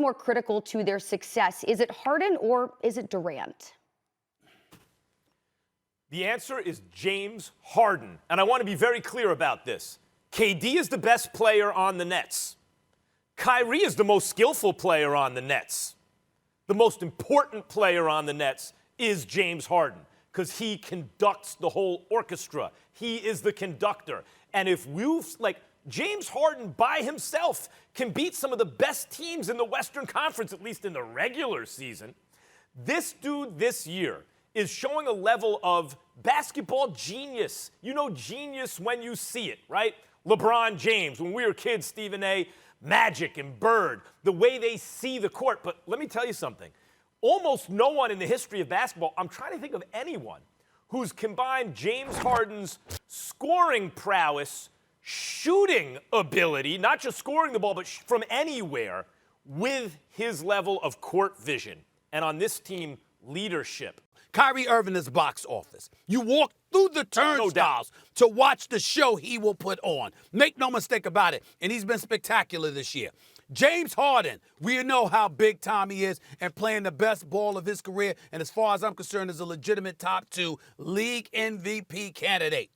more critical to their success? Is it Harden or is it Durant? The answer is James Harden. And I want to be very clear about this. KD is the best player on the Nets. Kyrie is the most skillful player on the Nets. The most important player on the Nets is James Harden because he conducts the whole orchestra. He is the conductor. And if James Harden by himself can beat some of the best teams in the Western Conference, at least in the regular season, this dude this year is showing a level of basketball genius. You know genius when you see it, right? LeBron James, when we were kids, Stephen A., Magic and Bird, the way they see the court. But let me tell you something. Almost no one in the history of basketball, I'm trying to think of anyone, who's combined James Harden's scoring prowess, shooting ability, not just scoring the ball, but from anywhere, with his level of court vision. And on this team, leadership. Kyrie Irving is box office. You walk through the turnstiles to watch the show he will put on. Make no mistake about it. And he's been spectacular this year. James Harden, we know how big time he is and playing the best ball of his career. And as far as I'm concerned, is a legitimate top 2 league MVP candidate.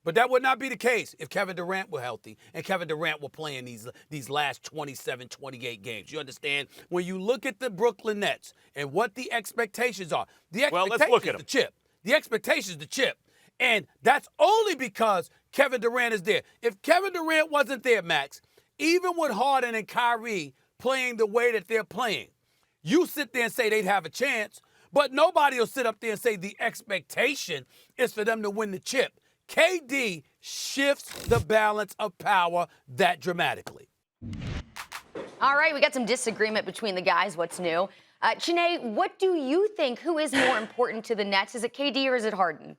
But that would not be the case if Kevin Durant were healthy and Kevin Durant were playing these last 27, 28 games. You understand? When you look at the Brooklyn Nets and what the expectations are, the expectation is the chip. The expectation is the chip. And that's only because Kevin Durant is there. If Kevin Durant wasn't there, Max, even with Harden and Kyrie playing the way that they're playing, you sit there and say they'd have a chance, but nobody will sit up there and say the expectation is for them to win the chip. KD shifts the balance of power that dramatically. All right, we got some disagreement between the guys. What's new? Chiney, what do you think? Who is more important to the Nets? Is it KD or is it Harden?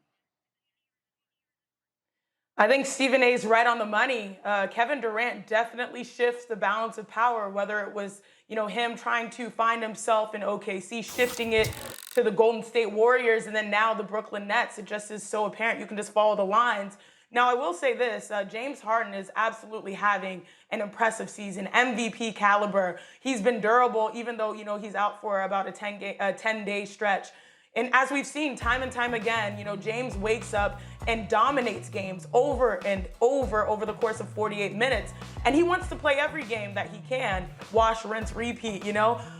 I think Stephen A.'s right on the money. Kevin Durant definitely shifts the balance of power, whether it was, him trying to find himself in OKC, shifting it to the Golden State Warriors, and then now the Brooklyn Nets. It just is so apparent. You can just follow the lines. Now, I will say this. James Harden is absolutely having an impressive season, MVP caliber. He's been durable, even though, he's out for about a 10-day stretch. And as we've seen time and time again, James wakes up and dominates games over and over the course of 48 minutes. And he wants to play every game that he can, wash, rinse, repeat,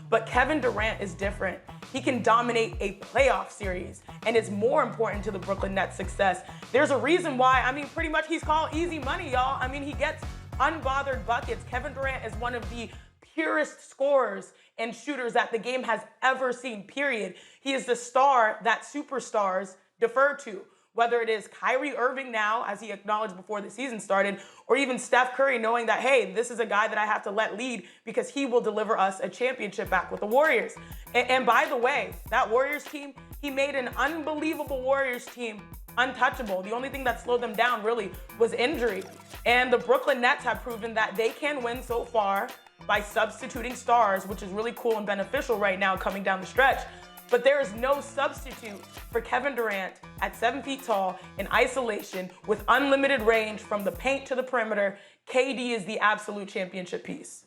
But Kevin Durant is different. He can dominate a playoff series and is more important to the Brooklyn Nets' success. There's a reason why, pretty much he's called easy money, y'all. He gets unbothered buckets. Kevin Durant is one of the purest scorers and shooters that the game has ever seen, period. He is the star that superstars defer to, whether it is Kyrie Irving now, as he acknowledged before the season started, or even Steph Curry knowing that, hey, this is a guy that I have to let lead because he will deliver us a championship back with the Warriors. And by the way, that Warriors team, he made an unbelievable Warriors team untouchable. The only thing that slowed them down really was injury. And the Brooklyn Nets have proven that they can win so far by substituting stars, which is really cool and beneficial right now coming down the stretch. But there is no substitute for Kevin Durant at 7 feet tall in isolation with unlimited range from the paint to the perimeter. KD is the absolute championship piece.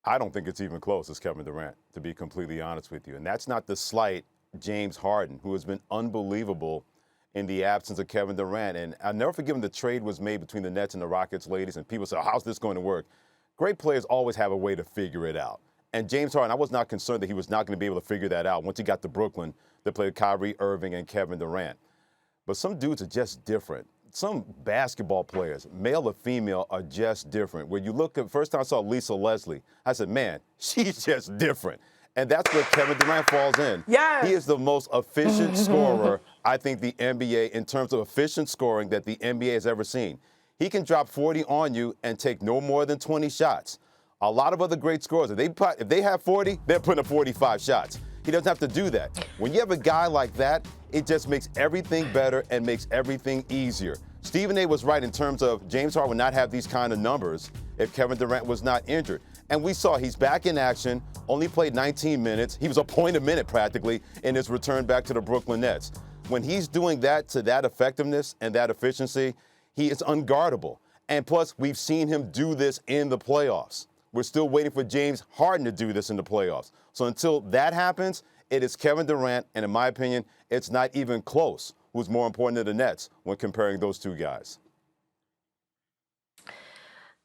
I don't think it's even close as Kevin Durant, to be completely honest with you. And that's not the slight James Harden, who has been unbelievable in the absence of Kevin Durant. And I'll never forget when the trade was made between the Nets and the Rockets, ladies, and people said, how's this going to work? Great players always have a way to figure it out. And James Harden, I was not concerned that he was not going to be able to figure that out once he got to Brooklyn to play with Kyrie Irving and Kevin Durant. But some dudes are just different. Some basketball players, male or female, are just different. When you look at, first time I saw Lisa Leslie, I said, man, she's just different. And that's where Kevin Durant falls in. Yes. He is the most efficient scorer, I think, the NBA, in terms of efficient scoring, that the NBA has ever seen. He can drop 40 on you and take no more than 20 shots. A lot of other great scorers, if they have 40, they're putting up 45 shots. He doesn't have to do that. When you have a guy like that, it just makes everything better and makes everything easier. Stephen A. was right in terms of James Harden would not have these kind of numbers if Kevin Durant was not injured. And we saw he's back in action, only played 19 minutes. He was a point a minute practically in his return back to the Brooklyn Nets. When he's doing that to that effectiveness and that efficiency, he is unguardable. And plus, we've seen him do this in the playoffs. We're still waiting for James Harden to do this in the playoffs. So until that happens, it is Kevin Durant, and in my opinion, it's not even close who's more important to the Nets when comparing those two guys.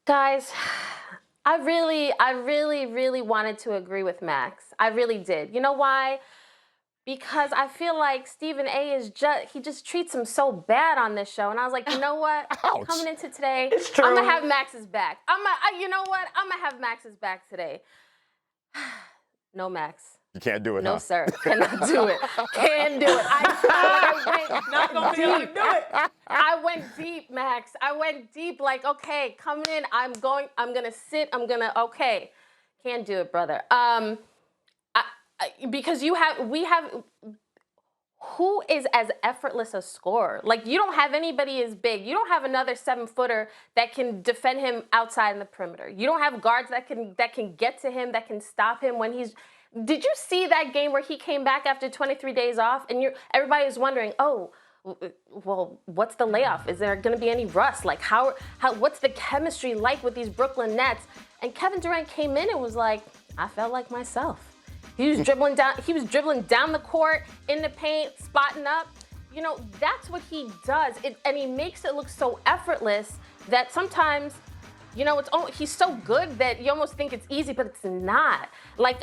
Guys, I really wanted to agree with Max. I really did. You know why? Because I feel like Stephen A. he just treats him so bad on this show. And I was like, you know what? Ouch. Coming into today, It's true. I'm going to have Max's back. You know what? I'm going to have Max's back today. No, Max. You can't do it, No, huh? sir. Cannot do it. Can't do it. I went Not going to be able to do it. I went deep, Max. I went deep, like, okay, coming in, I'm gonna sit, okay. Can't do it, brother. Because who is as effortless a scorer? Like, you don't have anybody as big. You don't have another 7-footer that can defend him outside in the perimeter. You don't have guards that can get to him, that can stop him when he's. Did you see that game where he came back after 23 days off? And everybody is wondering, oh, well, what's the layoff? Is there going to be any rust? Like, what's the chemistry like with these Brooklyn Nets? And Kevin Durant came in and was like, I felt like myself. He was dribbling down the court, in the paint, spotting up. You know, that's what he does. And he makes it look so effortless that sometimes, you know, he's so good that you almost think it's easy, but it's not. Like,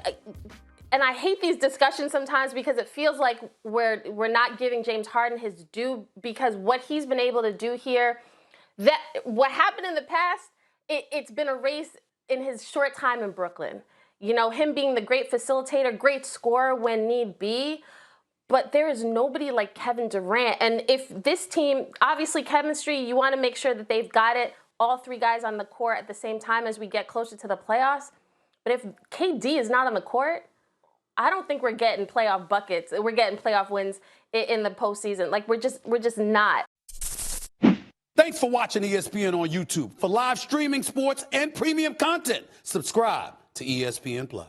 and I hate these discussions sometimes because it feels like we're not giving James Harden his due, because what he's been able to do here, that what happened in the past, it's been erased in his short time in Brooklyn. You know, him being the great facilitator, great scorer when need be, but there is nobody like Kevin Durant. And if this team, obviously chemistry, you want to make sure that they've got it, all three guys on the court at the same time as we get closer to the playoffs. But if KD is not on the court, I don't think we're getting playoff buckets. We're getting playoff wins in the postseason. Like, we're just not. Thanks for watching ESPN on YouTube. For live streaming, sports, and premium content, subscribe to ESPN+.